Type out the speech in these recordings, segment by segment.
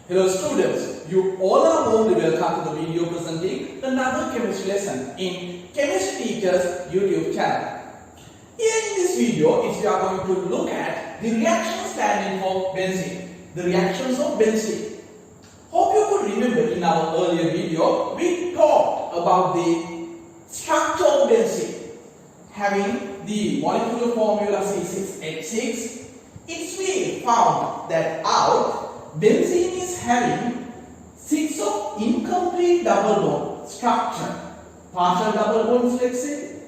Hello students, you all are warmly welcome to the video presenting another chemistry lesson in Chemistry Teacher's YouTube channel. Here in this video, we are going to look at the reaction standing for benzene, the reactions of benzene. Hope you could remember in our earlier video, we talked about the structure of benzene having the molecular formula C6H6. It's we found that out benzene is having 6 of incomplete double bond structure. Partial double bonds, let's say,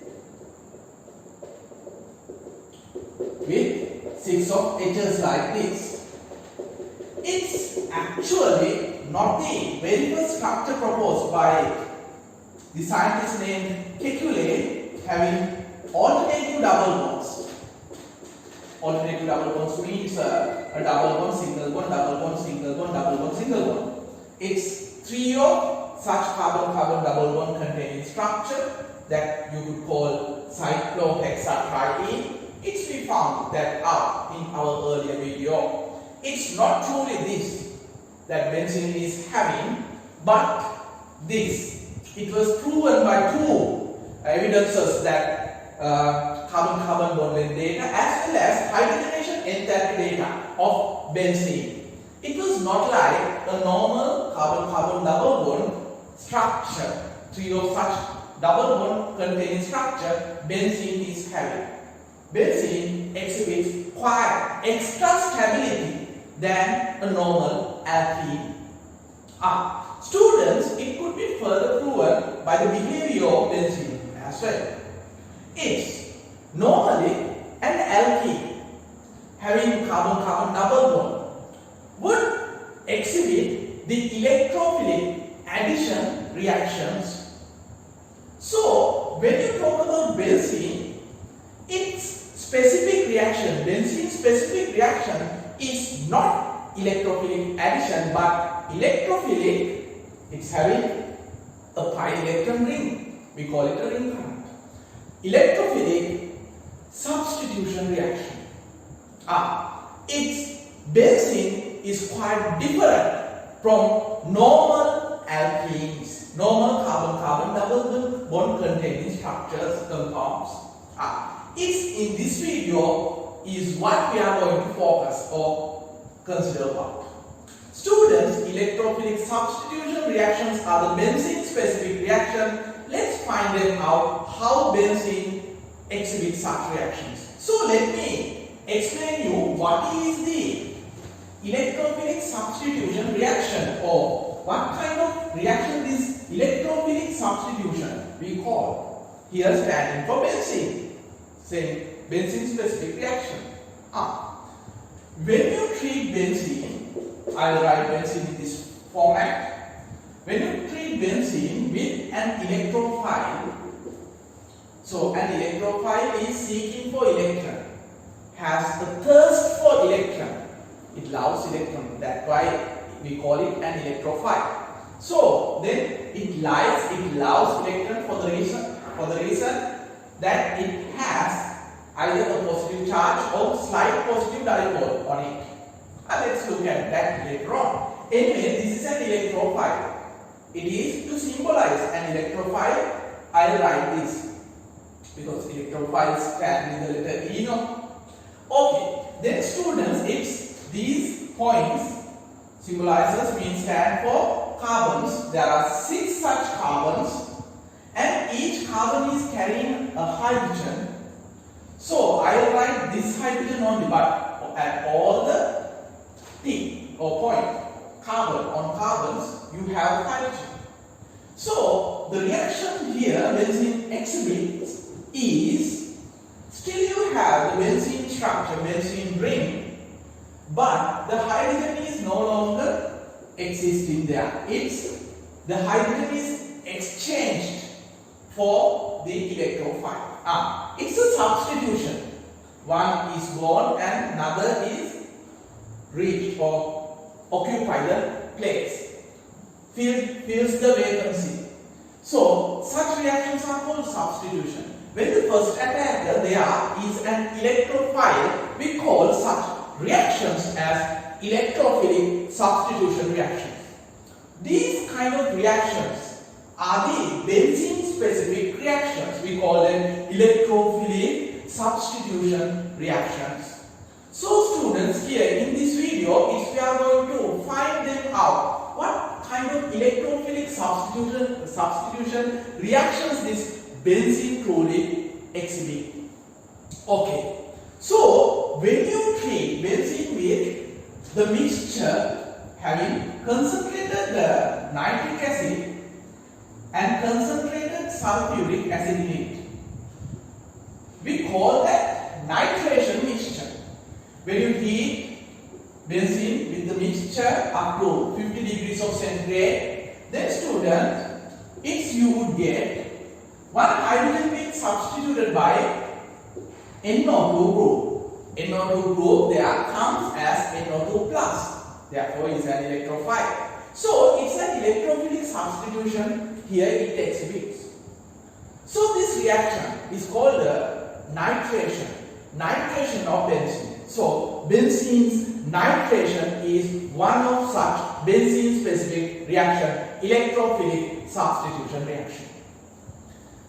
with 6 of H's like this. It's actually not the very first structure proposed by the scientist named Kekulé, having alternative double bonds. Alternative double bonds means a double bond, single bond, double bond, single bond, double bond, single bond. It's 3 of such carbon-carbon double bond containing structure that you could call cyclohexatriene. It's we found that out in our earlier video. It's not truly this that benzene is having, but this. It was proven by 2 evidences that carbon-carbon bond length data as well as hydrogenation enthalpy data of benzene. It was not like a normal carbon-carbon double bond structure. 3 of such double bond containing structure benzene is having. Benzene exhibits quite extra stability than a normal alkene. Students, it could be further proven by the behavior of benzene as well. It's normally an alkene having carbon-carbon double bond would exhibit the electrophilic addition reactions. So, when you talk about benzene, its specific reaction, benzene specific reaction is not electrophilic addition but electrophilic. It's having a pi electron ring. We call it a ring current. Electrophilic substitution reaction. Its benzene is quite different from normal alkenes, normal carbon-carbon double bond containing structures, compounds. It's in this video is what we are going to focus or consider about. Students, electrophilic substitution reactions are the benzene specific reaction. Let's find out how benzene exhibits such reactions. So let me explain you what is the electrophilic substitution reaction or what kind of reaction this electrophilic substitution we call. Here standing for benzene. Say benzene specific reaction. When you treat benzene, I will write benzene in this format. When you treat benzene with an electrophile, so an electrophile is seeking for electron, has a thirst for electron, it loves electron, that's why we call it an electrophile. So then it loves electron for the reason that it has either a positive charge or slight positive dipole on it. Let's look at that later on. Anyway, this is an electrophile. It is to symbolize an electrophile. I will write this because electrophiles can be the letter E. Okay, then students, it's these points symbolizes means stand for carbons. There are 6 such carbons and each carbon is carrying a hydrogen. So I will write this hydrogen only, but at all the T or point carbon on carbons you have hydrogen. So the reaction here benzene exhibits is still you have the benzene structure, benzene ring, but the hydrogen is no longer existing there. The hydrogen is exchanged for the electrophile. It's a substitution. One is gone and another is reached or occupy the place. Fills the vacancy. So such reactions are called substitution. When the first attacker there is an electrophile, we call such reactions as electrophilic substitution reactions. These kind of reactions are the benzene specific reactions. We call them electrophilic substitution reactions. So students, here in this video, we are going to find them out what kind of electrophilic substitution reactions this benzene truly exhibit. Okay, so when you treat benzene with the mixture having concentrated nitric acid and concentrated sulfuric acid in it, we call that nitration mixture. When you heat benzene with the mixture up to 50 degrees of centigrade, then student, you would get one hydrogen being substituted by NO2 group. NO2 group there comes as NO2 plus. Therefore, is an electrophile. So, it's an electrophilic substitution here it exhibits. So, this reaction is called nitration. Nitration of benzene. So, benzene's nitration is one of such benzene specific reaction, electrophilic substitution reaction.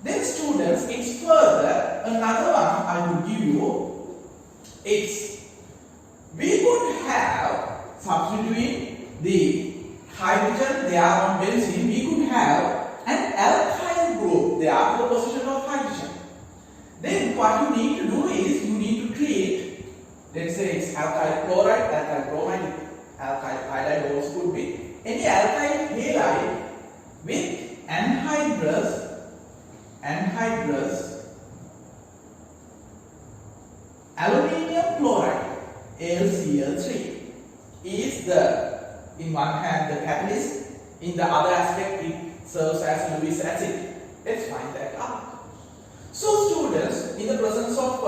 Then students, it's further another one I will give you. It's we could have substituting the hydrogen there on benzene, we could have an alkyl group there for position of hydrogen. Then what you need to do is you need to treat, let's say it's alkyl chloride, alkyl bromide, alkyl iodide also could be any alkyl halide with anhydrous aluminium chloride, AlCl3, is the, in one hand the catalyst, in the other aspect it serves as Lewis acid. Let's find that out. So students, in the presence of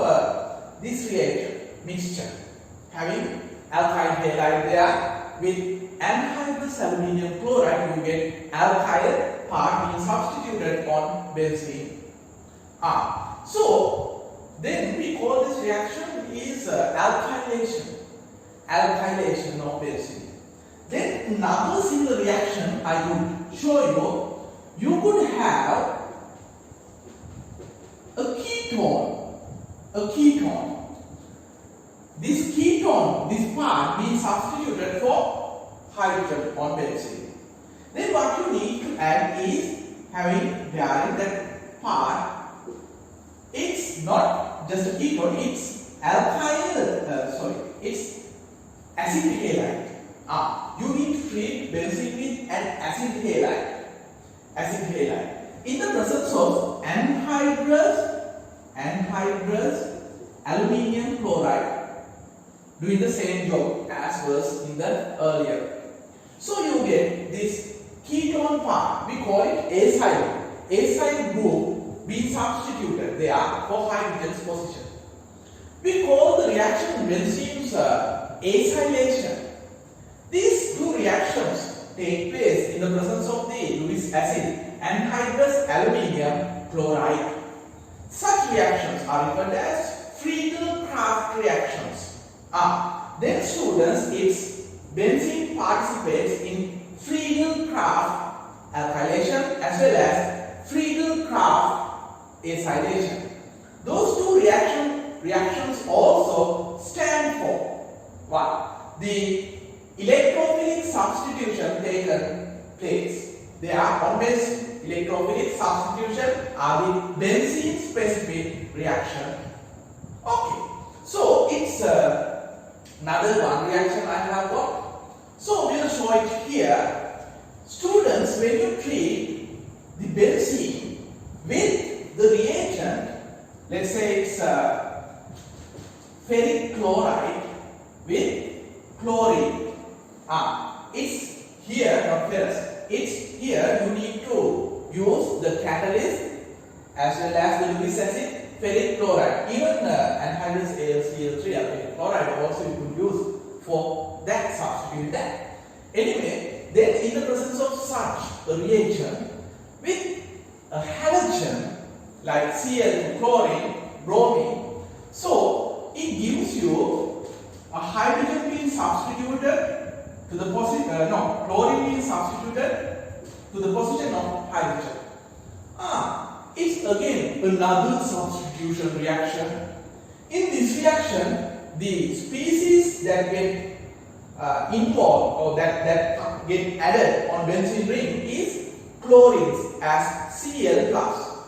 this reagent mixture having alkyl halide there with anhydrous aluminium chloride, you get alkyl part being substituted on benzene. So then we call this reaction is alkylation of benzene. Then another similar reaction I will show you. You could have a ketone. This ketone, this part being substituted for hydrogen on benzene. Then what you need to add is having bearing that part. It's not just a ketone, it's it's acid halide. You need to treat benzene with an acid halide. In the presence of anhydrous aluminium chloride doing the same job as was in the earlier. So you get this ketone part, we call it acyl. Acyl group being substituted there for hydrogen's position. We call the reaction benzene's acylation. These two reactions take place in the presence of the Lewis acid and anhydrous aluminium chloride. Such reactions are referred as Friedel-Crafts reactions. Then students, its benzene participates in Friedel-Crafts alkylation as well as Friedel-Crafts acylation. Those two reactions also stand for what? The electrophilic substitution taken place. They are on benzene. Electrophilic substitution are the benzene specific reaction. Okay, so it's another one reaction I have got. So we'll show it here. Students, when you treat the benzene with the reagent, let's say it's ferric chloride with chlorine. It's here, not ferrous. It's here you need to use the catalyst as well as the Lewis acid, ferric chloride. Even anhydrous AlCl3 aluminium chloride also you could use for that, substitute that. Anyway, then in the presence of such a reagent with a halogen like Cl, chlorine, bromine, so it gives you a hydrogen being substituted to the position, chlorine is substituted to the position of hydrogen. It's again another substitution reaction. In this reaction, the species that get involved or that get added on benzene ring is chlorines as Cl plus.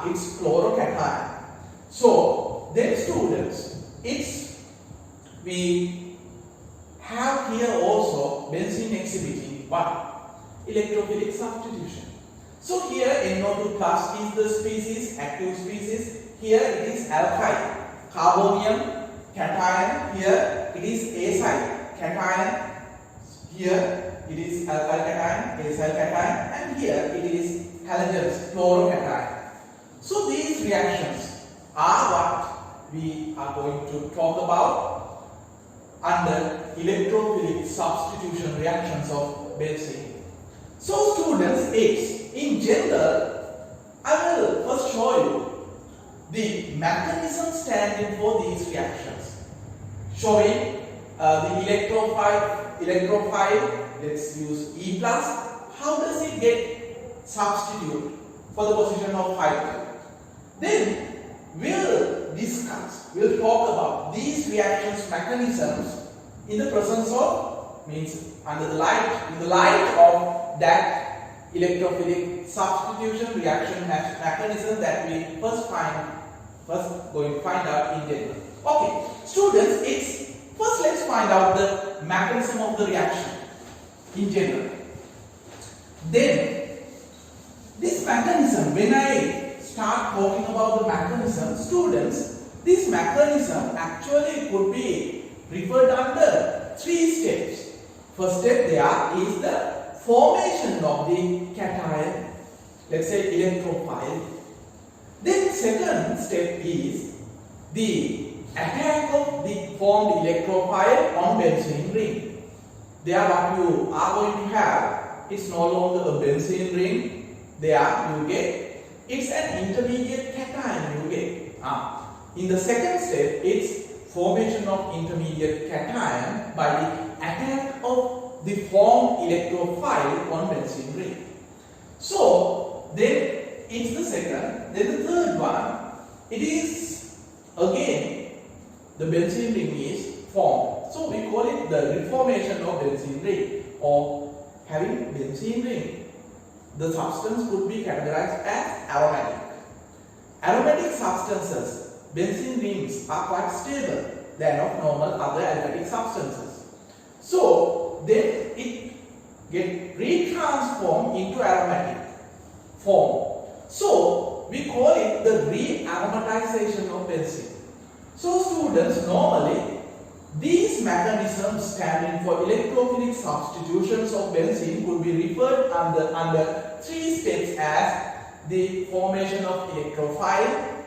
It's chlorocation. So then students, we have here also benzene exhibiting what? Electrophilic substitution. So here NO2 plus is the species, active species. Here it is alkyl, carbonium cation. Here it is acyl cation. Here it is alkyl cation, acyl cation, and here it is halogens, chlorocation. So these reactions are what we are going to talk about under electrophilic substitution reactions of benzene. So students, in general, I will first show you the mechanism standing for these reactions, showing the electrophile, let's use E plus. How does it get substituted for the position of hydrogen? Then we'll talk about these reactions mechanisms in the presence of, under the light of that electrophilic substitution reaction mechanism that we first going to find out in general. Okay, students, first let's find out the mechanism of the reaction in general. Then this mechanism, when I start talking about the mechanism, students, this mechanism actually could be referred under 3 steps. First step there is the formation of the cation, let's say electrophile. Then second step is the attack of the formed electrophile on benzene ring. There what you are going to have, it's no longer a benzene ring. There you get, it's an intermediate cation you get. In the second step, it's formation of intermediate cation by the attack of the formed electrophile on benzene ring. So then it's the second. Then the third one, it is again the benzene ring is formed. So we call it the reformation of benzene ring or having benzene ring. The substance could be categorized as aromatic. Aromatic substances, benzene rings are quite stable than of normal other aliphatic substances. So then it get retransformed into aromatic form. So we call it the re-aromatization of benzene. So students, normally these mechanisms standing for electrophilic substitutions of benzene could be referred under 3 steps as the formation of electrophile,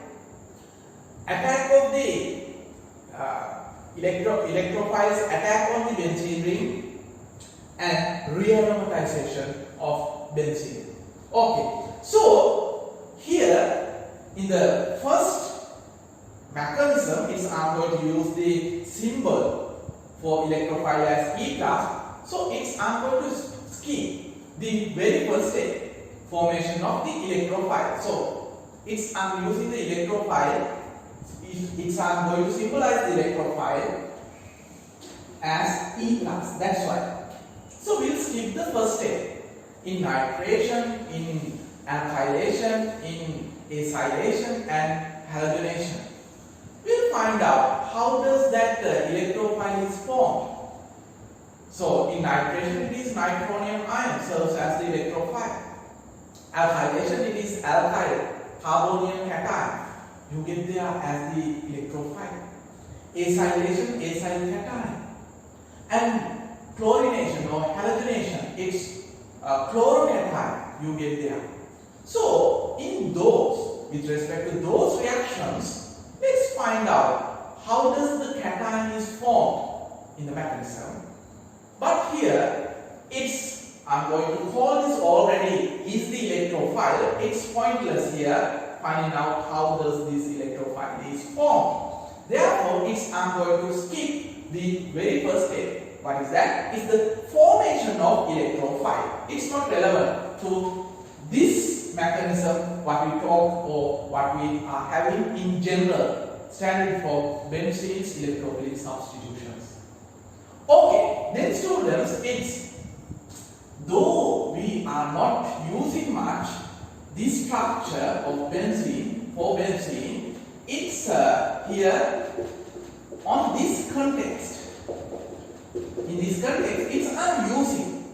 attack of the electrophile's attack on the benzene ring, and re-aromatization of benzene. Okay, so here in the first mechanism I'm going to use the symbol for electrophile as E plus. So I'm going to skip the very first step, formation of the electrophile. So I'm using the electrophile. I'm going to symbolize the electrophile as E plus. That's why. So we'll skip the first step in nitration, in alkylation, in acylation, and halogenation. We'll find out how does that electrophile is formed. So in nitration, it is nitronium ion serves as the electrophile. Alkylation, it is alkyl carbonium cation. You get there as the electrophile. Acylation, acyl cation. And chlorination or halogenation, it's chlorocation. You get there. So in those, with respect to those reactions, let's find out how does the cation is formed in the mechanism. But here, I'm going to call this already is the electrophile. It's pointless here finding out how does this electrophile is formed. Therefore, I'm going to skip the very first step What is that? It's the formation of electrophile. It's not relevant to this mechanism what we talk or what we are having in general standard for benzene's electrophilic substitutions. Okay, then students, it's though we are not using much this structure of benzene for benzene, it's here on this context. In this context, it's I'm using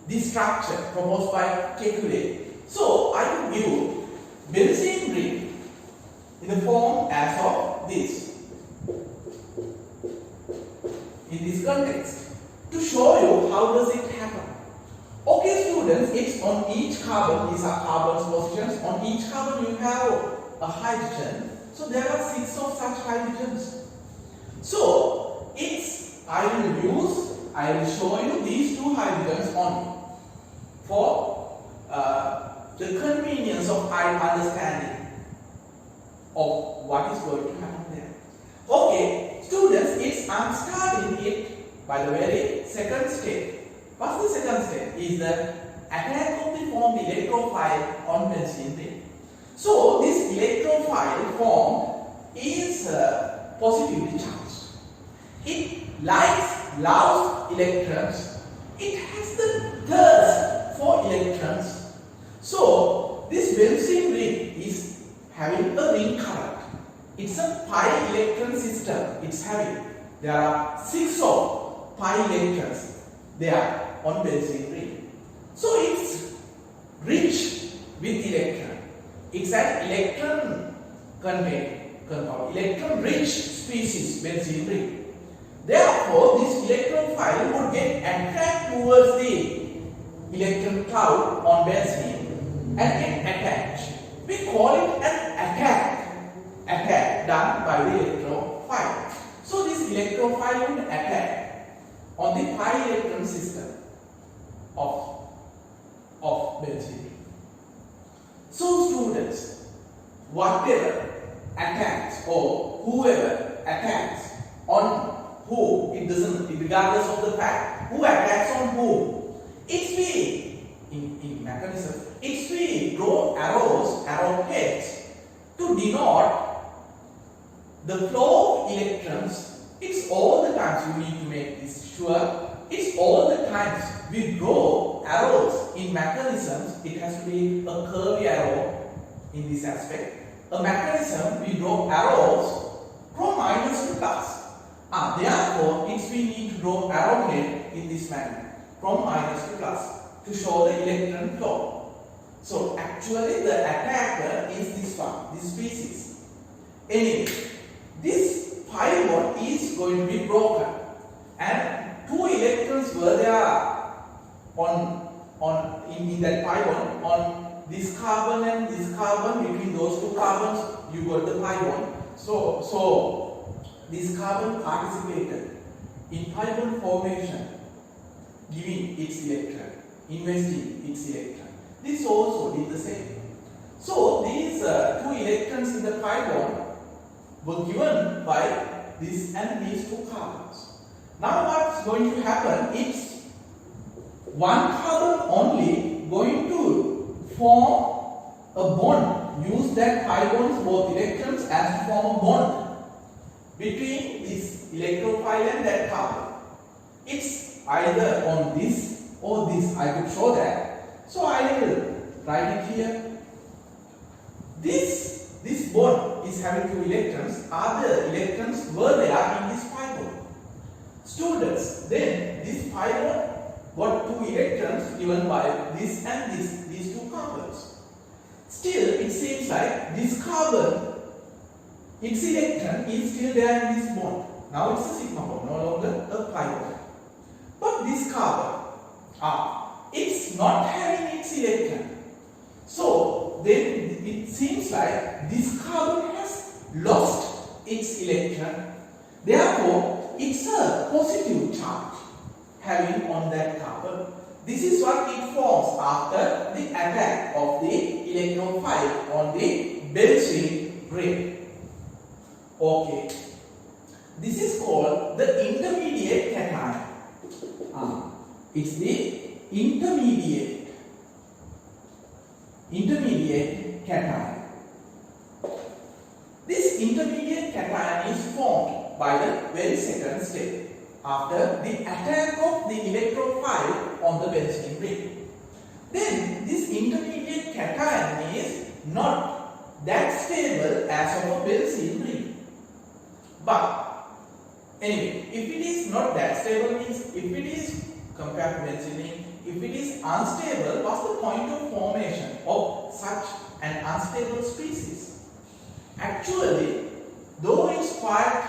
this structure proposed by Kekulé. So I will give benzene ring in the form as of this. In this context, to show you how does it happen. Okay, students, it's on each carbon. These are carbon's positions. On each carbon, you have a hydrogen. So there are 6 of such hydrogens. So I will show you these 2 hydrogens only for the convenience of understanding of what is going to happen there. Okay, students, I'm starting it by the very second step. What's the second step? Is the attack of the formed electrophile on benzene ring. So this electrophile formed is positively charged. It loves electrons. It has the thirst for electrons. So this benzene ring is having a ring current. It's a pi electron system. It's having. There are 6 of pi electrons there on benzene ring. So it's rich with electron. It's an electron compound, electron rich species benzene ring. Therefore, this electrophile would get attracted towards the electron cloud on benzene and get attached. We call it an attack done by the electrophile. So this electrophile would attack on the pi electron system of benzene. So students, whatever attacks or whoever attacks on who, it doesn't, regardless of the fact, who attacks on whom, it's we, in mechanism, it's we draw arrowheads to denote the flow of electrons. It's all the times, you need to make this sure, it's all the times we draw arrows in mechanisms. It has to be a curvy arrow in this aspect. A mechanism, we draw arrows from minus to plus. Therefore, we need to draw arrowhead in this manner from minus to plus to show the electron flow. So actually the attacker is this one, this species. Anyway, this pi bond is going to be broken and 2 electrons were there in that pi bond on this carbon and this carbon. Between those 2 carbons you got the pi bond. So this carbon participated in pi bond formation, giving its electron, investing its electron. This also did the same. So these 2 electrons in the pi bond were given by this and these 2 carbons. Now what's going to happen? It's 1 carbon only going to form a bond. Use that pi bonds, both electrons, as to form a bond between this electrophile and that carbon. It's either on this or this. I could show that. So I will write it here. This bond is having 2 electrons. Other electrons were there in this pi bond. Students, then this pi bond got 2 electrons given by this and these 2 carbons. Still, it seems like this carbon, its electron is still there in this bond. Now it's a sigma bond, no longer a pi bond. But this carbon, it's not having its electron. So then it seems like this carbon has lost its electron. Therefore, it's a positive charge having on that carbon. This is what it forms after the attack of the electrophile on the benzene ring. Okay, this is called the intermediate cation. It's the intermediate cation. This intermediate cation is formed by the very second step after the attack of the electrophile on the benzene ring. Then this intermediate cation is not that stable as of a benzene ring. But anyway, if it is not that stable means if it is compared to benzene ring, if it is unstable, what's the point of formation of such an unstable species? Actually, though it's quite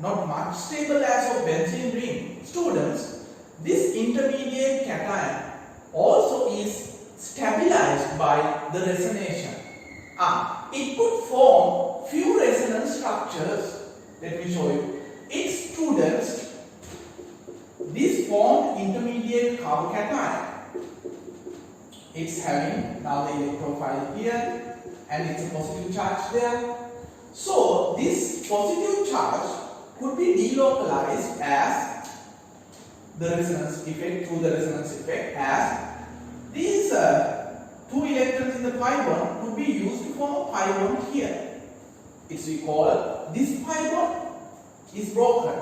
not much stable as of benzene ring, students, this intermediate cation also is stabilized by the resonation. It could form few resonance structures. Let me show you. Its students, this formed intermediate carbocation, it's having now the electrophile here and it's a positive charge there. So this positive charge could be delocalized as the resonance effect, through the resonance effect, as these two electrons in the pi bond could be used to form a pi bond here. It's we call this pi bond is broken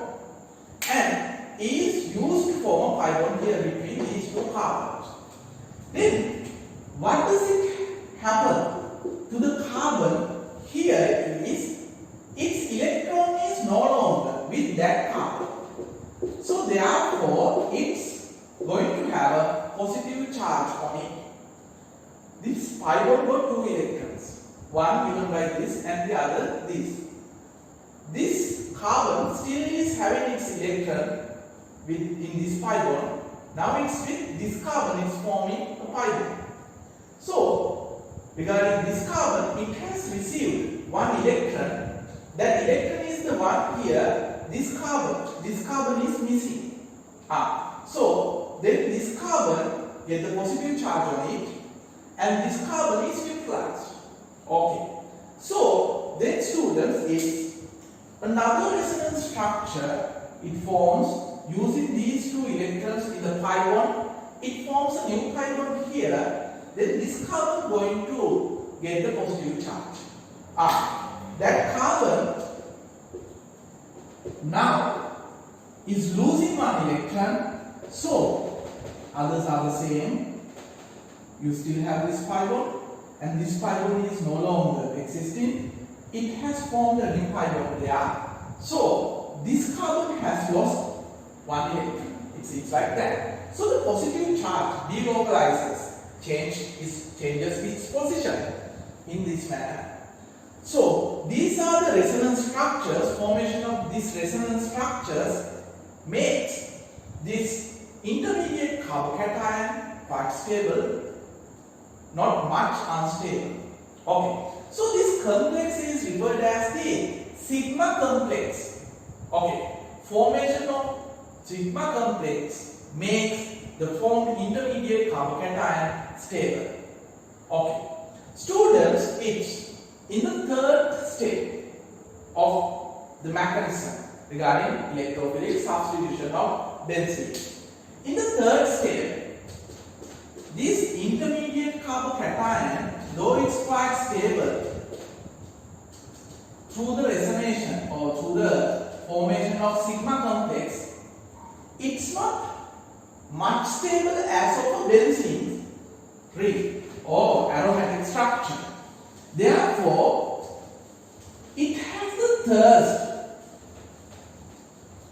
and is used to form a pi bond here between these two carbons. Then what does it happen to the carbon here is its electron is no longer with that carbon. So therefore it's going to have a positive charge on it. This pi bond got two electrons, one given by this and the other this. This carbon still is having its electron in this pi bond. Now it's with this carbon, it's forming a pi bond. So regarding this carbon, it has received one electron. That electron is the one here. This carbon is missing. So then this carbon gets the positive charge on it, and this carbon is neutralized. Okay. So then students, it's another resonance structure. It forms using these two electrons in the pi bond. It forms a new pi bond here. Then this carbon going to get the positive charge. That carbon now is losing one electron. So others are the same. You still have this pi bond, and this pi bond is no longer existing. It has formed a new pi bond there. So this carbon has lost one electron. It's like that. So the positive charge delocalizes, changes its position in this manner. So these are the resonance structures. Formation of these resonance structures makes this intermediate carbocation quite stable, not much unstable. Okay. So this complex is referred as the sigma complex. Okay. Formation of sigma complex makes the formed intermediate carbocation stable. Okay. Students, it's in the third step of the mechanism regarding electrophilic substitution of benzene. In the third step, this intermediate carbocation, though it's quite stable through the resonation or through the formation of sigma complex, it's not much stable as of a benzene ring or aromatic structure. Therefore, it has the thirst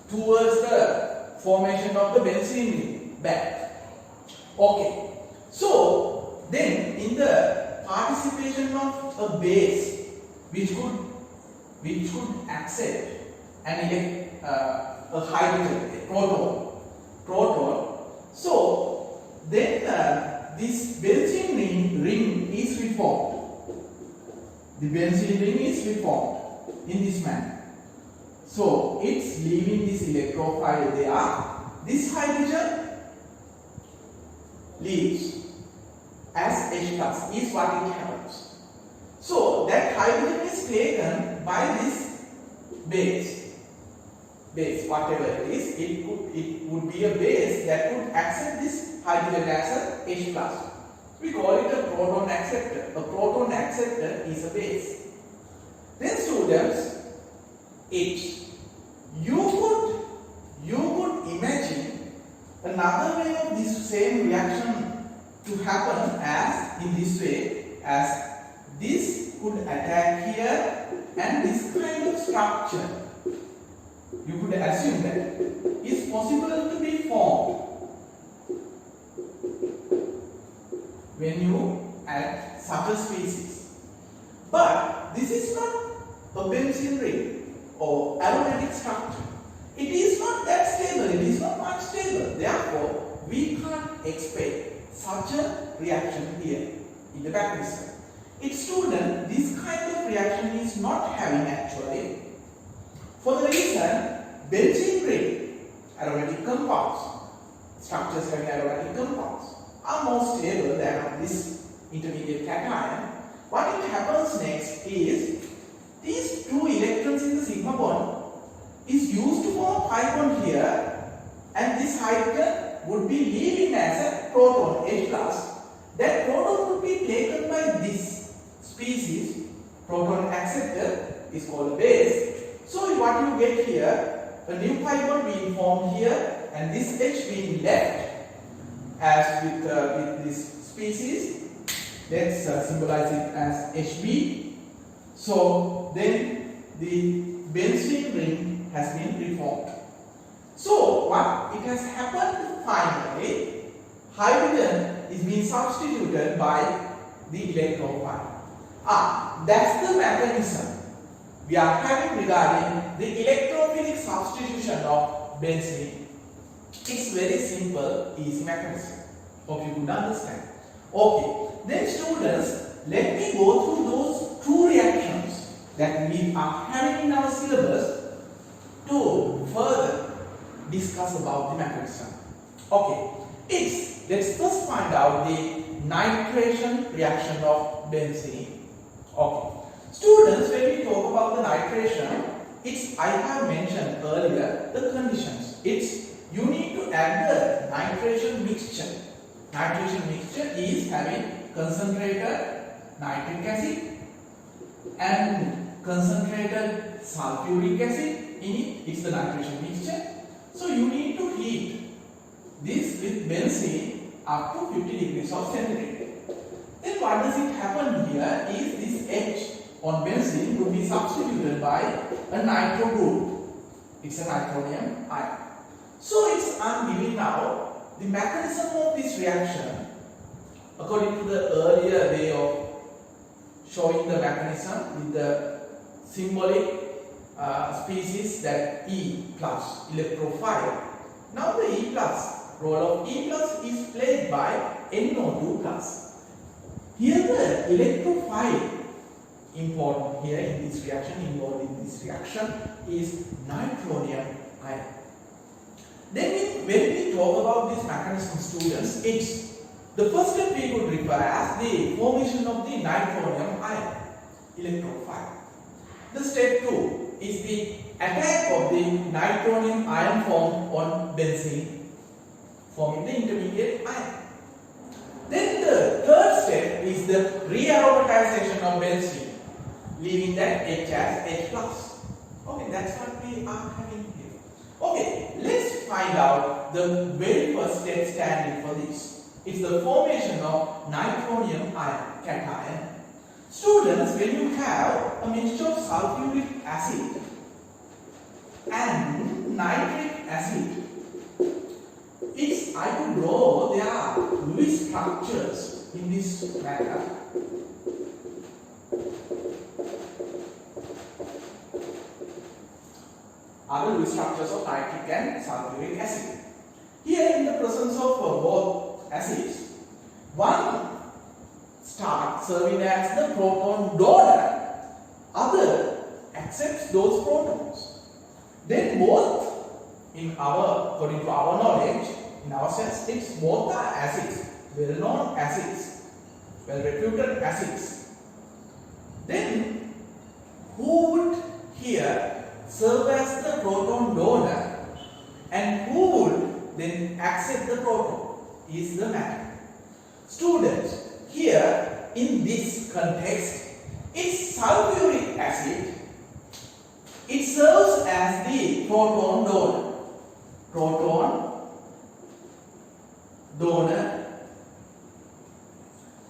towards the formation of the benzene ring back. Okay. So then in the participation of a base which could accept a hydrogen, a proton. So then this benzene ring is reformed. The benzene ring is reformed in this manner. So it's leaving this electrophile there. This hydrogen leaves as H plus is what it happens. So that hydrogen is taken by this base. base, whatever it is, it would be a base that could accept this hydrogen as a H plus. We call it a proton acceptor. A proton acceptor is a base. Then students, you could imagine another way of this same reaction to happen as in this way, as this could attack here and this kind of structure, you could assume that is possible to be formed when you add such a species. But this is not a benzene ring or aromatic structure. It is not that stable, it is not much stable. Therefore, we can't expect such a reaction here in the mechanism. Its student, this kind of reaction is not having actually, for the reason benzene ring aromatic compounds, structures having aromatic compounds are more stable than this intermediate cation. What it happens next is these two electrons in the sigma bond is used to form a pi bond here, and this hydrogen would be leaving as a proton H plus. That proton would be taken by this species, proton acceptor is called a base. So what you get here, a new pi bond being formed here and this H being left as with this species. Let's symbolize it as HB. So then the benzene ring has been reformed. So what it has happened finally, hydrogen is being substituted by the electrophile. That's the mechanism we are having regarding the electrophilic substitution of benzene. It's very simple, easy mechanism. Hope you could understand. Okay, then students, let me go through those two reactions that we are having in our syllabus to further discuss about the mechanism. Okay, let's first find out the nitration reaction of benzene. Okay, students, when we talk about the nitration, I have mentioned earlier the conditions. You need to add the nitration mixture. Nitration mixture is having concentrated nitric acid and concentrated sulfuric acid in it. It's the nitration mixture. So you need to heat this with benzene up to 50 degrees of centigrade. Then what does it happen here is this H on benzene would be substituted by a nitro group. It's a nitronium ion. So I'm giving now the mechanism of this reaction according to the earlier way of showing the mechanism with the symbolic species that E plus electrophile. Now the E plus, role of E plus is played by NO2 plus. Here the electrophile important here in this reaction, involved in this reaction is nitronium ion. Then when we talk about this mechanism, students, the first step we could refer as the formation of the nitronium ion electrophile. The step 2 is the attack of the nitronium ion formed on benzene, forming the intermediate ion. Then the third step is the re-aromatization of benzene, leaving that H as H plus. Okay, that's what we are having here. Okay, let's find out the very first step standing for this. It's the formation of nitronium ion cation. Students, when you have a mixture of sulfuric acid and nitric acid, I could draw their Lewis structures in this manner. Are the Lewis structures of nitric and sulfuric acid. Here, in the presence of both acids, one starts serving as the proton donor, other accepts those protons. Then both, according to our knowledge, in our sense, both are acids, well-known acids, well-reputed acids. Then who would here serve as the proton donor, and who would then accept the proton is the matter. Students, here in this context, it's sulfuric acid. It serves as the proton donor. Proton donor.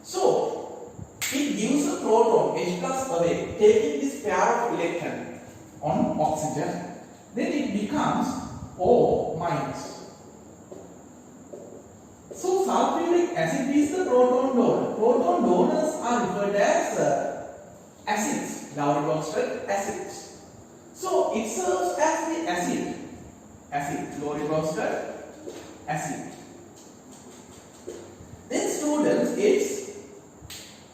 So, it gives a proton H plus away, taking this pair of electrons on oxygen. Then it becomes O minus. So, sulfuric acid is the proton donor. Proton donors are referred as acids, Lowry-Bronsted acids. So, it serves as the acid, Lowry-Bronsted acid. Then students, it's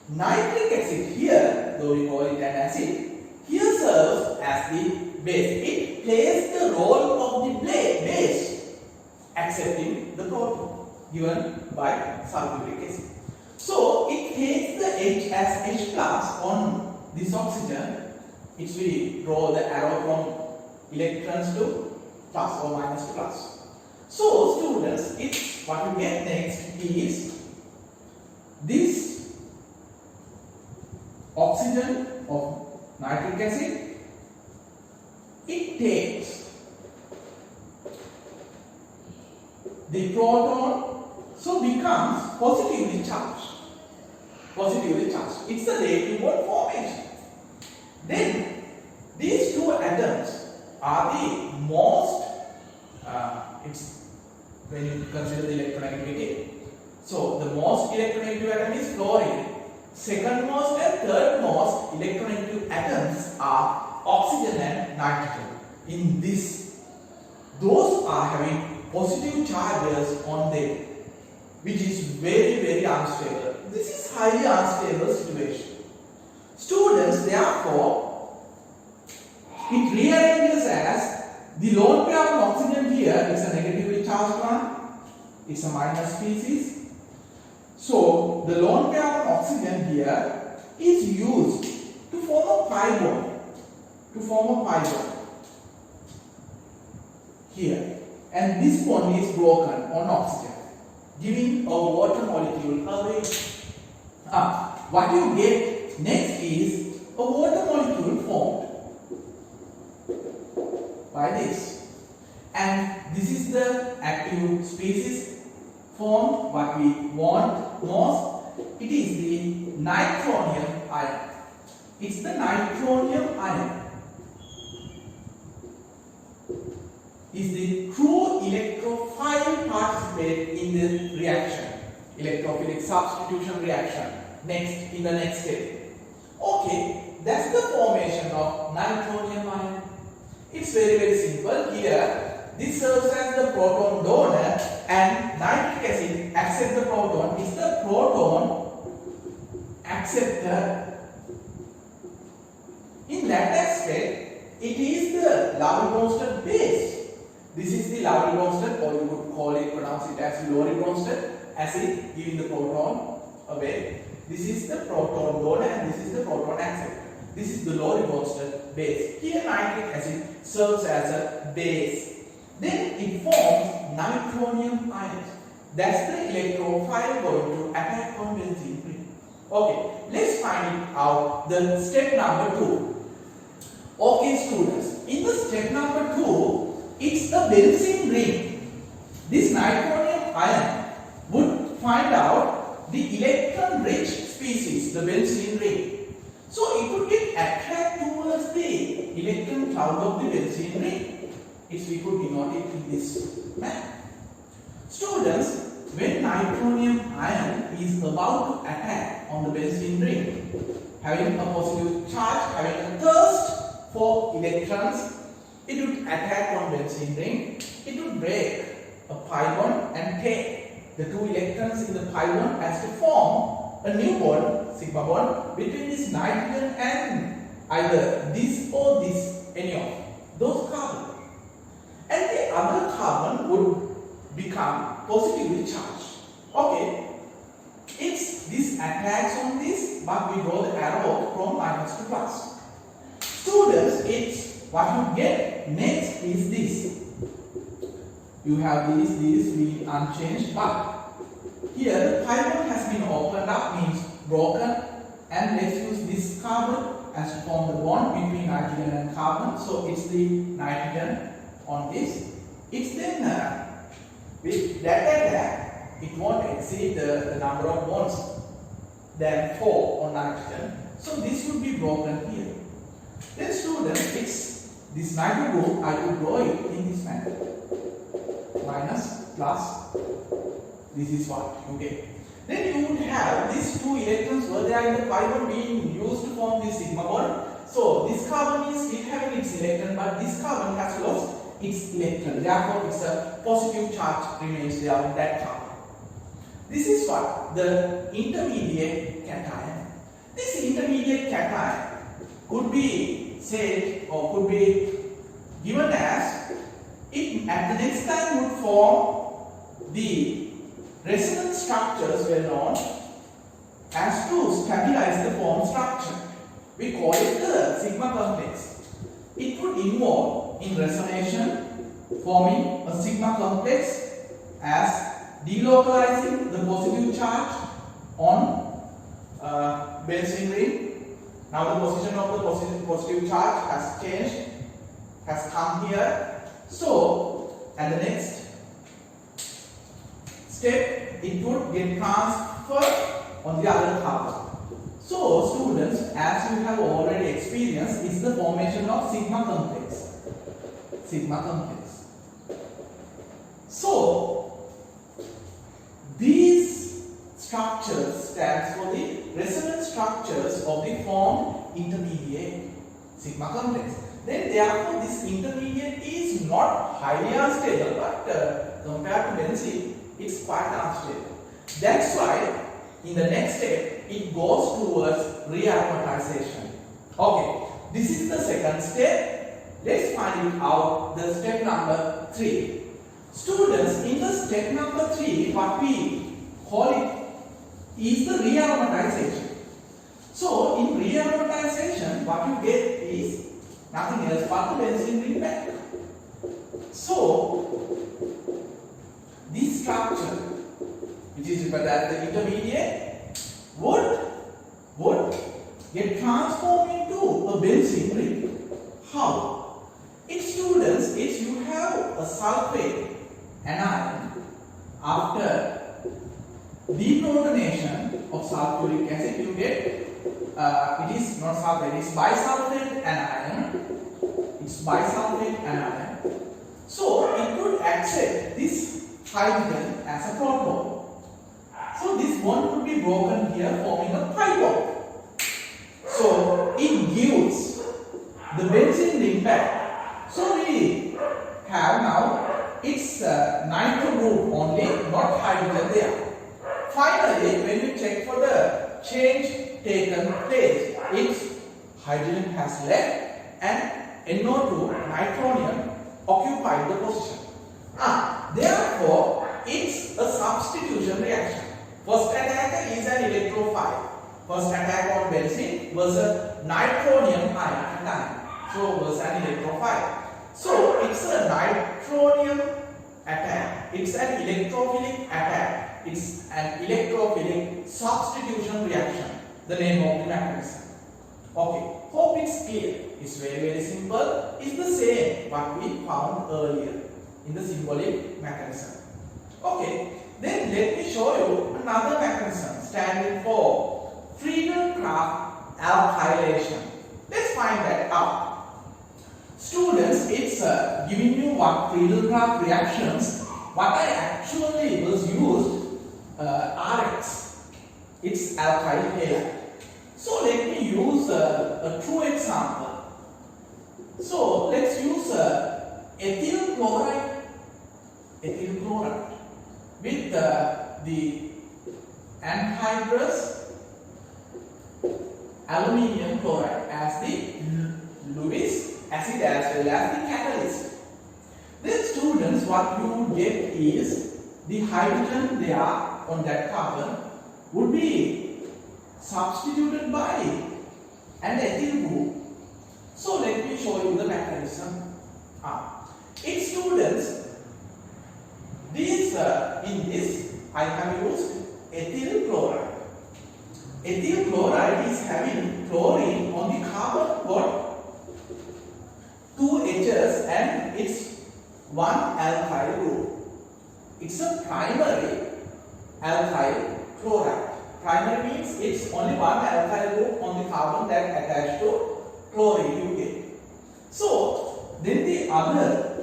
nitric acid here, though we call it an acid, here serves as the base. It plays the role of the base, accepting the proton given by sulfuric acid. So, it takes the H as H plus on this oxygen. It's we draw the arrow from electrons to plus or minus to plus. So, students, it's what you get next is this oxygen of nitric acid. It takes the proton, so becomes positively charged. Positively charged. It's a reactive bond formation. Then these two atoms are the most, it's when you consider the electronegativity. So the most electronegative atom is fluorine. Second most and third most electronegative atoms are oxygen and nitrogen. In this, those are having positive charges on them, which is very unstable. This is highly unstable situation. Students, therefore, it rearranges as the lone pair of oxygen here is a negatively charged one. It's a minus species. So, the lone pair of oxygen here is used to form a pi bond. Here. And this bond is broken on oxygen, giving a water molecule away. What you get next is a water molecule formed by this. And this is the active species formed. What we want most, it is the nitronium ion. It's the nitronium ion. Is the true electrophile participate in the reaction, electrophilic substitution reaction, next in the next step. Okay, that's the formation of nitronium ion. It's very simple. Here, this serves as the proton donor, and nitric acid accepts the proton. Is the proton acceptor? In that aspect, it is the Lowry-Bronsted base. This is the Lowry-Bronsted, or you could call it, pronounce it as Lowry-Bronsted acid, giving the proton away. This is the proton donor and this is the proton acceptor. This is the Lowry-Bronsted base. Here nitric acid serves as a base. Then it forms nitronium ions. That's the electrophile going to attack on benzene ring. Okay, let's find out the step number 2. Okay students, in the step number 2, it's the benzene ring. This nitronium ion would find out the electron rich species, the benzene ring. So it would get attracted towards the electron cloud of the benzene ring. We could denote it in this manner. Students, when nitronium ion is about to attack on the benzene ring, having a positive charge, having a thirst for electrons, it would attack on benzene ring. It would break a pi bond and take the two electrons in the pi bond as to form a new bond, sigma bond, between this nitrogen and either this or this, any of those carbons. And the other carbon would become positively charged. Okay, it's this attacks on this, but we draw the arrow from minus to plus. Students, it's what you get next is this. You have these will be unchanged, but here the pi bond has been opened up, means broken, and let's use this carbon as to form the bond between nitrogen and carbon. So it's the nitrogen on this. It's then with that attack, it won't exceed the number of bonds than 4 on nitrogen. So this would be broken here. Then students, it's this nitro group, I will draw it in this manner. Minus, plus, this is what you get. Then you would have these 2 electrons were there in the pi bond being used to form this sigma bond. So this carbon is still having its electron, but this carbon has lost its electron. Therefore, it's a positive charge remains there on that carbon. This is what the intermediate cation. This intermediate cation could be said or could be given as it at the next time would form the resonance structures well known as to stabilize the form structure. We call it the sigma complex. It would involve in resonation forming a sigma complex as delocalizing the positive charge on Benzene ring. Now the position of the positive charge has changed, has come here. So at the next step, it would get transferred on the other carbon. So students, as you have already experienced, is the formation of sigma complex. Sigma complex. So these structures stands for the resonance structures of the formed intermediate sigma complex. Then therefore this intermediate is not highly unstable, but compared to benzene, it's quite unstable. That's why in the next step it goes towards rearomatization. Okay, this is the second step. Let's find it out, the step number 3. Students, in the step number 3, what we call it is the rearomatization. So in rearomatization, what you get is nothing else but the benzene ring back. So this structure, which is referred as the intermediate, would get transformed into a benzene ring. How? In students, if you have a sulfate anion, after deprotonation of sulfuric acid, you get it is not sulfate, it is bisulfate anion. It's bisulfate anion. So it could accept this hydrogen as a proton. So this bond could be broken here, forming a pi bond. So it gives the benzene ring back. So we have now its nitro group only, not hydrogen there. Finally, when you check for the change taken place, its hydrogen has left and NO2 nitronium occupied the position. Therefore, it's a substitution reaction. First attack is an electrophile. First attack on benzene was a nitronium ion. So was an electrophile. So it's a nitronium attack. It's an electrophilic attack. It's an electrophilic substitution reaction. The name of the mechanism. Okay. Hope it's clear. It's very simple. It's the same what we found earlier in the symbolic mechanism. Okay. Then let me show you another mechanism standing for Friedel-Crafts alkylation. Let's find that out. Students, it's giving you what Friedel-Crafts reactions. What I actually was used RX. It's alkyl halide. So let me use a true example. So let's use ethyl chloride. Ethyl chloride with the anhydrous aluminium chloride as the Lewis acid as well as the catalyst. Then students, what you would get is the hydrogen there on that carbon would be substituted by an ethyl group. So let me show you the mechanism. In students, in this I have used ethyl chloride. Ethyl chloride is having chlorine on the carbon got 2 H's and it's one alkyl group. It's a primary alkyl chloride. Primary means it's only one alkyl group on the carbon that attached to chlorine you get. So then the other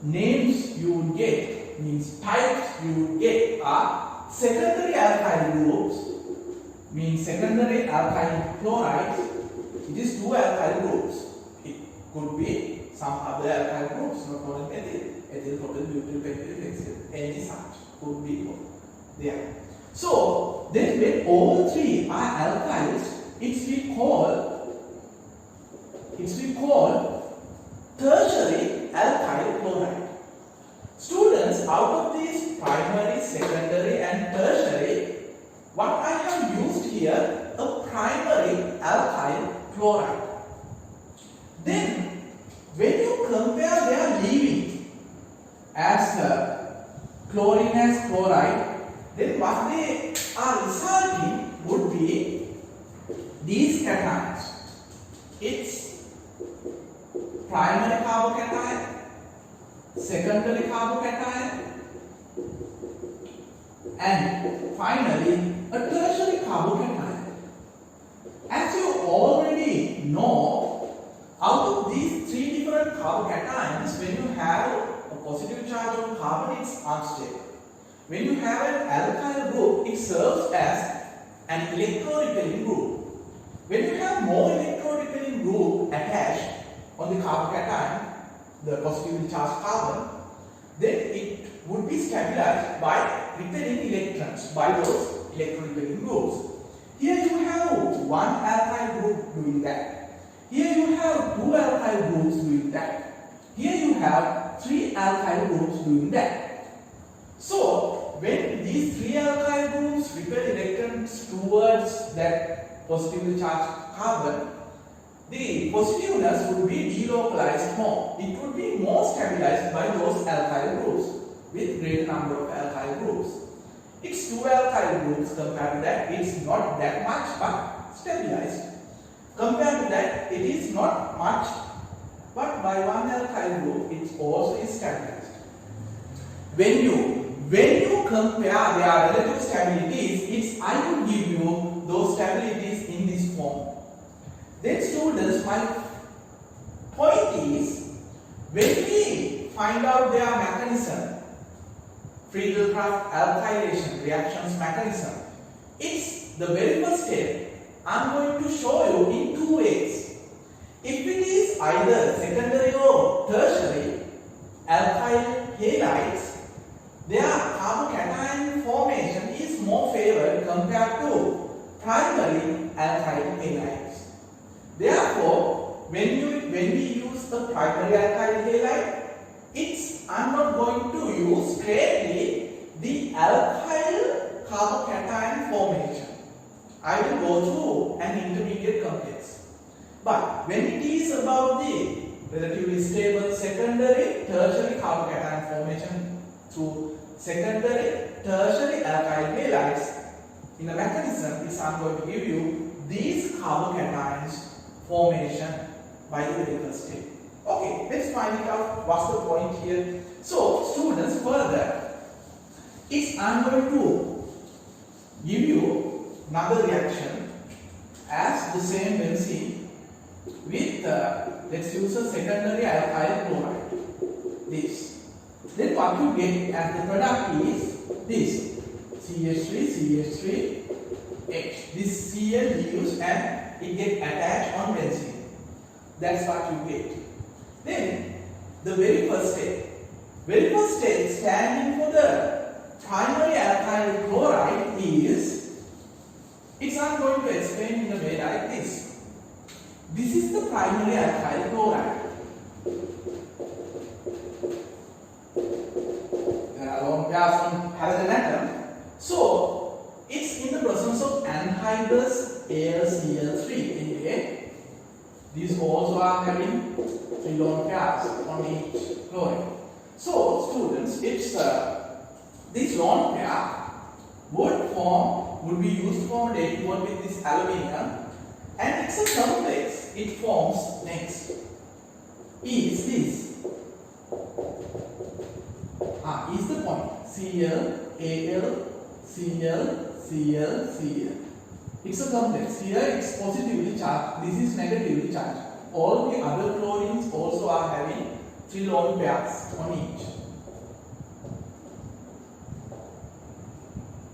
names you would get, means types you would get, are secondary alkyl groups, means secondary alkyl chlorides. It is 2 alkyl groups. It could be some other alkyl groups, not only ethyl, propyl, butyl, pentyl, hexyl, any such could be there. So then when all 3 are alkyls, it's we call tertiary alkyl chloride. Students, out of these primary, secondary and tertiary, what I have used here, a primary alkyl chloride. Then when you compare their leaving as chlorine as chloride, then what they are resulting would be these cations. It's primary carbocation, secondary carbocation, and finally a tertiary carbocation. As you already know, out of these 3 different carbocations, when you have a positive charge on carbon, it's unstable. When you have an alkyl group, it serves as an electrorepelling group. When you have more electrorepelling group attached on the carbocation, the positively charged carbon, then it would be stabilized by repelling electrons by those electrorepelling groups. Here you have 1 alkyl group doing that. Here you have 2 alkyl groups doing that. Here you have 3 alkyl groups doing that. So when these 3 alkyl groups repel electrons towards that positively charged carbon, the positiveness would be delocalized more. It would be more stabilized by those alkyl groups with greater number of alkyl groups. It's 2 alkyl groups compared to that. It's not that much but stabilized. Compared to that, it is not much, but by 1 alkyl group, it also is stabilized. When you compare their relative stabilities, I will give you those stabilities in this form. Then students, my point is, when we find out their mechanism, Friedel-Crafts alkylation reactions mechanism, it's the very first step. I'm going to show you in 2 ways. If it is either secondary or tertiary alkyl halides, their carbocation formation is more favored compared to primary alkyl halides. Therefore, when we use the primary alkyl halide, I'm not going to use straightly the alkyl carbocation formation. I will go through an intermediate complex. But when it is about the relatively stable secondary, tertiary carbocation formation through secondary, tertiary alkyl halides, in the mechanism I'm going to give you these carbocations formation by the very first step. Okay, let's find it out. What's the point here? So, students, further, I'm going to give you another reaction as the same benzene with let's use a secondary alkyl chloride. This. Then what you get as the product is this CH3, H. This Cl leaves and it gets attached on benzene. That's what you get. Then the very first step standing for the primary alkyl chloride is, I'm going to explain in a way like this. This is the primary alkyl chloride. There are lone pairs on halogen atom. So it's in the presence of anhydrous AlCl3. Anyway, These also are having 3 lone pairs on each chlorine. So students, it's this lone pair would be used for dating bond with this aluminium, and it's a complex. It forms next is this. Is the point Cl, Al, Cl, Cl, Cl. It's a complex. Here it's positively charged. This is negatively charged. All the other chlorines also are having 3 lone pairs on each.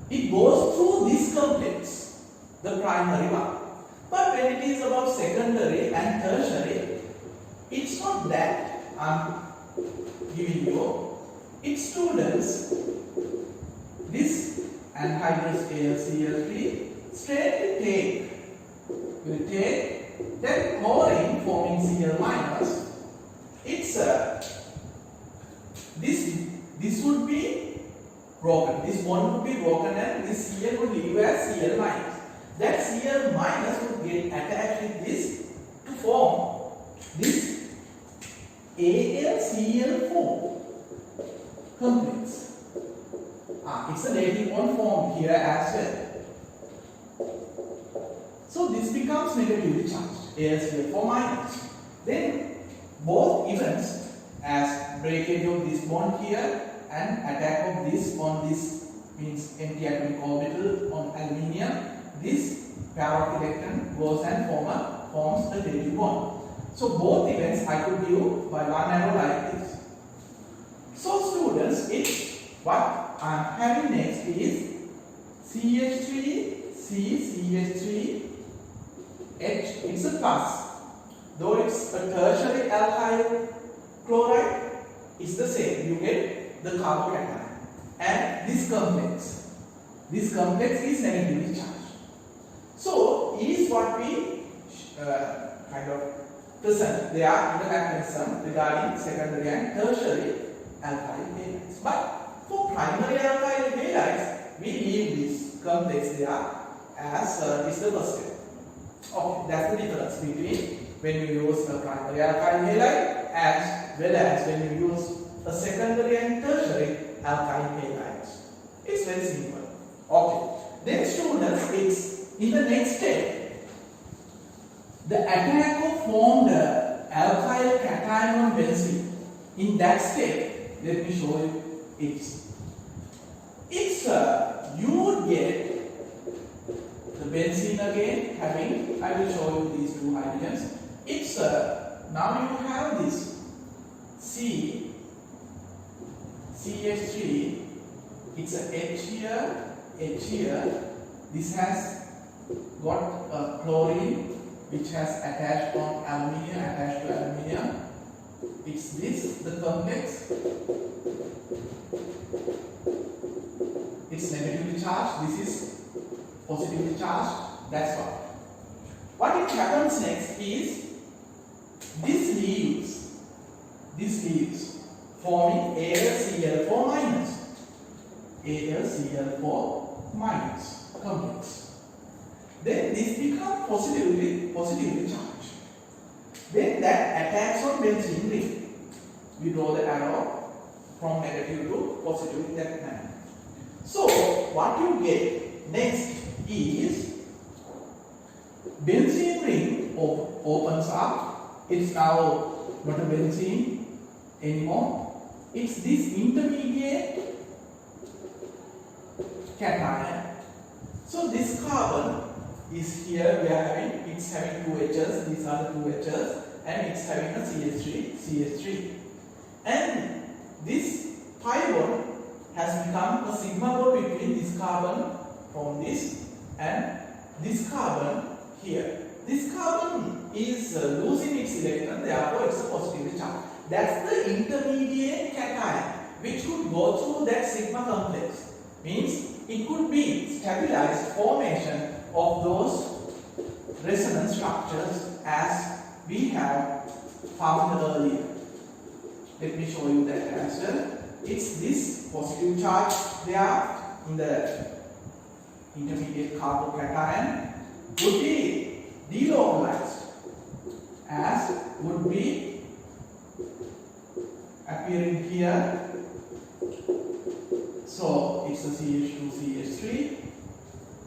It goes through this complex, the primary one. But when it is about secondary and tertiary, it's not that I'm giving you. It's students, this anhydrous AlCl3 straight will take that chlorine forming Cl minus. It's this would be broken. This bond would be broken and this Cl would leave as Cl minus. That Cl minus would get attached with this to form this AlCl4 complex. It's a dating bond formed here as well. So this becomes negatively charged, AlCl4 minus. Then both events as breakage of this bond here and attack of this on this means empty atomic orbital on aluminium, this pair of electron goes and forms a dating bond. So both events I could give by one arrow like this. So students, what I am having next is CH3, CH3, H. It's a plus. Though it's a tertiary alkyl chloride, it's the same. You get the carbocation. And this complex is negatively charged. So is what we kind of present there in the mechanism regarding secondary and tertiary alkyl halides. But for primary alkyl halides, we leave this complex there as is the first step. Okay, that's the difference between when you use a primary alkyl halide as well as when you use a secondary and tertiary alkyl halides. It's very simple. Okay. Then students, it's in the next step. The attack of formed alkyl cation on benzene. In that step, let me show you it. You would get the benzene again having, I will show you these two hydrogens. It's now you have this CH3, it's a H here, this has got a chlorine which has attached on aluminium, attached to aluminium. It's this, the complex. It's negatively charged, this is positively charged, that's why. What it happens next is this leaves forming AlCl4 minus complex. Then this becomes positively charged. Then that attacks on benzene ring. We draw the arrow from negative to positive in that manner. So what you get next is benzene ring opens up. It's now not a benzene anymore. It's this intermediate cation. So this carbon is here. It's having two H's. These are the two H's, and it's having a CH3. And this pi bond has become a sigma bond between this carbon from this and this carbon here. This carbon is losing its electron, therefore it's a positively charged. That's the intermediate cation which could go through that sigma complex. Means it could be stabilized formation of those resonance structures as we have found earlier. Let me show you that as well. It's this positive charge there in the intermediate carbocation would be delocalized as would be appearing here. So it's a CH2 CH3.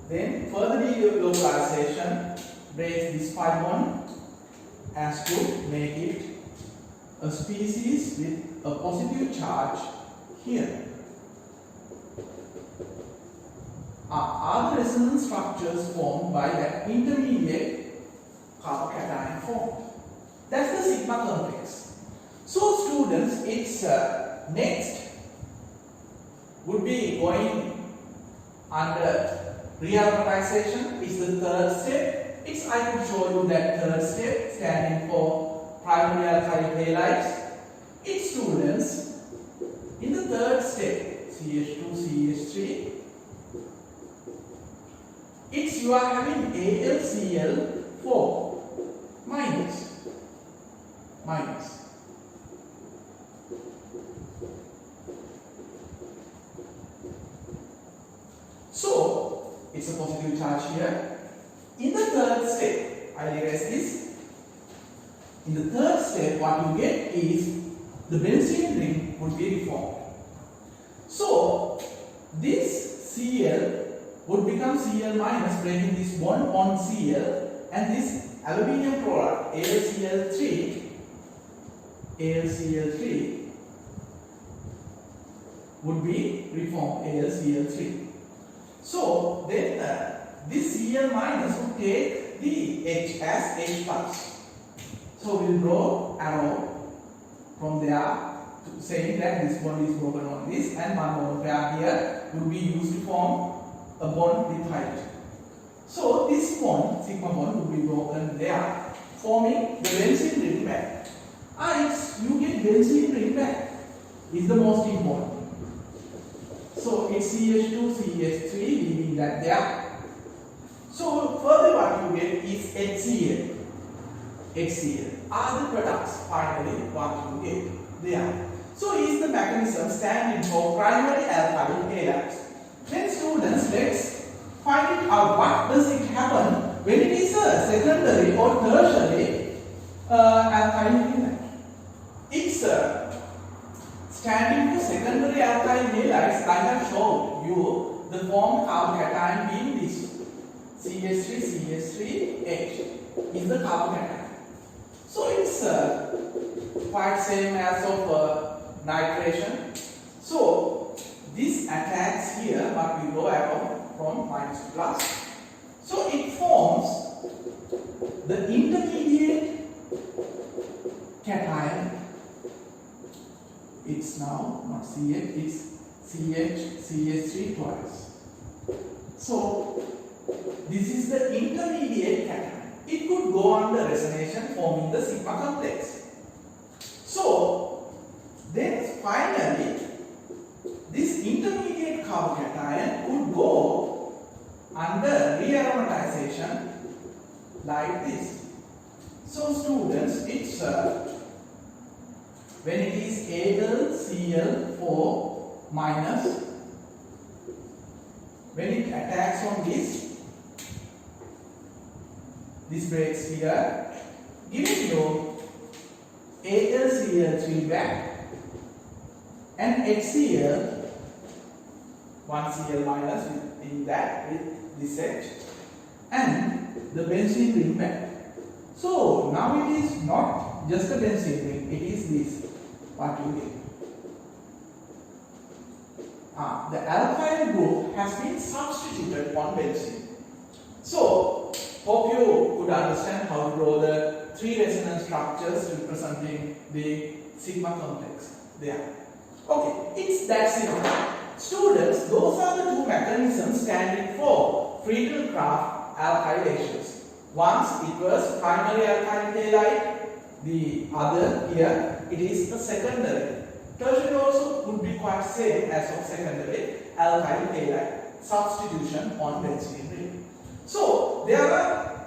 Then further delocalization breaks this pi bond as to make it a species with a positive charge here. Are the resonance structures formed by that intermediate carbon-cation form? That's the sigma complex. So students, its next would be going under rearomatization. Is the third step. I could show you that third step standing for primary alkyl halides. Its students, in the third step, CH2 CH3, you are having AlCl4 minus. So it's a positive charge here. In the third step, I'll erase this. In the third step, what you get is the benzene ring would be reformed. So this Cl would become Cl minus, breaking this bond on Cl, and this aluminium product AlCl3 would be reformed AlCl3. So then this Cl minus would take the H as H plus. So we'll draw arrow from there to saying that this bond is broken on this, and one bond pair here will be used to form a bond with hydrogen. So this bond, sigma bond, will be broken there, forming the benzene ring back. You get benzene ring back is the most important. So it's CH2 CH3, leaving that there. So further what you get is HCl. HCl are the products finally what you get there. So is the mechanism standing for primary alkyl halides. Then students, let's find it out. What does it happen when it is a secondary or tertiary alkyl halide? It's standing for secondary alkyl halides. I have shown you the form carbon-cation being this CH3H is the carbon-cation. So it's quite same as of nitration. So this attacks here, but we go arrow from minus to plus. So it forms the intermediate cation. It's now not CH, it's CH3 twice. So this is the intermediate cation. It could go under resonation, forming the sigma complex. So then finally this intermediate carbon-cation could go under rearomatization like this. So students, it's when it is AlCl4 minus, when it attacks on this breaks here, giving you AlCl3 back and HCl, 1 Cl minus in that with this H, and the benzene ring back. So now it is not just a benzene ring, it is this what you get. The alkyl group has been substituted on benzene. So hope you could understand how to draw the three resonance structures representing the sigma complex there. Okay, it's that simple. Students, those are the two mechanisms standing for Friedel-Crafts alkylations. Once it was primary alkyl halide, the other here it is the secondary. Tertiary also would be quite same as of secondary alkyl halide substitution on benzene ring. So there are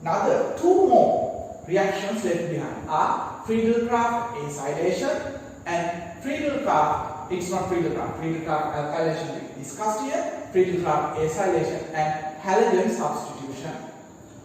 another two more reactions left behind are Friedel-Crafts acylation and Friedel-Crafts. It's not Friedel-Crafts alkylation we discussed here, Friedel-Crafts acylation and halogen substitution.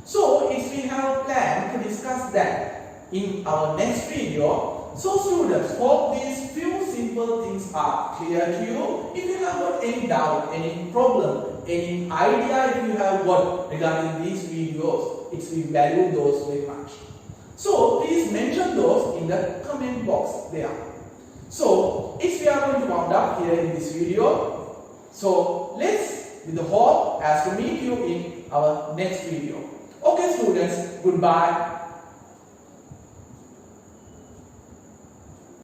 So if we have a plan to discuss that, in our next video. So students, hope these few simple things are clear to you. If you have got any doubt, any problem, any idea if you have got regarding these videos, we value those very much. So please mention those in the comment box there. So we are going to round up here in this video. So let's with the hope as to meet you in our next video. Okay students, goodbye.